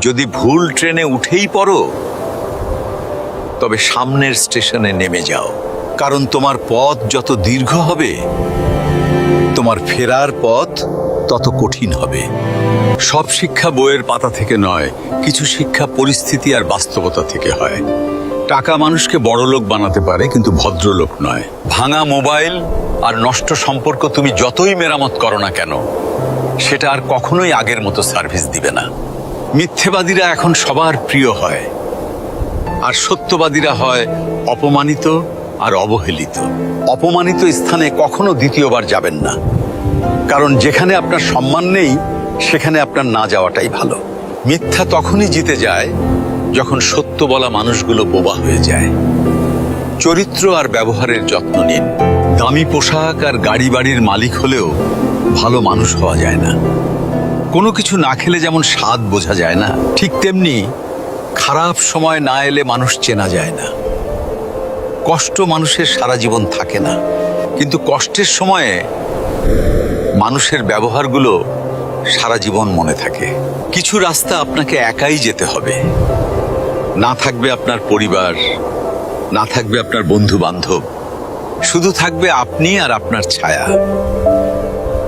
যদি ভুল ট্রেনে উঠেই পড়ো, তবে সামনের স্টেশনে নেমে যাও, কারণ তোমার পথ যত দীর্ঘ হবে, তোমার ফেরার পথ তত কঠিন হবে। সব শিক্ষা বইয়ের পাতা থেকে নয়, কিছু শিক্ষা পরিস্থিতি আর বাস্তবতা থেকে হয়। টাকা মানুষকে বড়লোক বানাতে পারে, কিন্তু ভদ্রলোক নয়। ভাঙা মোবাইল আর নষ্ট সম্পর্ক তুমি যতই মেরামত করো না কেন, সেটা আর কখনোই আগের মতো সার্ভিস দিবে না। মিথ্যেবাদীরা এখন সবার প্রিয় হয়, আর সত্যবাদীরা হয় অপমানিত আর অবহেলিত। অপমানিত স্থানে কখনো দ্বিতীয়বার যাবেন না, কারণ যেখানে আপনার সম্মান নেই, সেখানে আপনার না যাওয়াটাই ভালো। মিথ্যা তখনই জিতে যায় যখন সত্য বলা মানুষগুলো বোবা হয়ে যায়। চরিত্র আর ব্যবহারের যত্ন নিন। দামি পোশাক আর গাড়ি বাড়ির মালিক হলেও ভালো মানুষ হওয়া যায় না। কোনো কিছু না খেলে যেমন স্বাদ বোঝা যায় না, ঠিক তেমনি খারাপ সময় না এলে মানুষ চেনা যায় না। কষ্ট মানুষের সারা জীবন থাকে না, কিন্তু কষ্টের সময়ে মানুষের ব্যবহারগুলো সারা জীবন মনে থাকে। কিছু রাস্তা আপনাকে একাই যেতে হবে। না থাকবে আপনার পরিবার, না থাকবে আপনার বন্ধু বান্ধব, শুধু থাকবে আপনি আর আপনার ছায়া।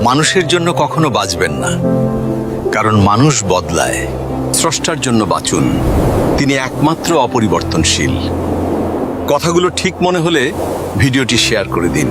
মানুষের জন্য কখনো বাঁচবেন না, কারণ মানুষ বদলায়। স্রষ্টার জন্য বাঁচুন, তিনি একমাত্র অপরিবর্তনশীল। কথাগুলো ঠিক মনে হলে ভিডিওটি শেয়ার করে দিন।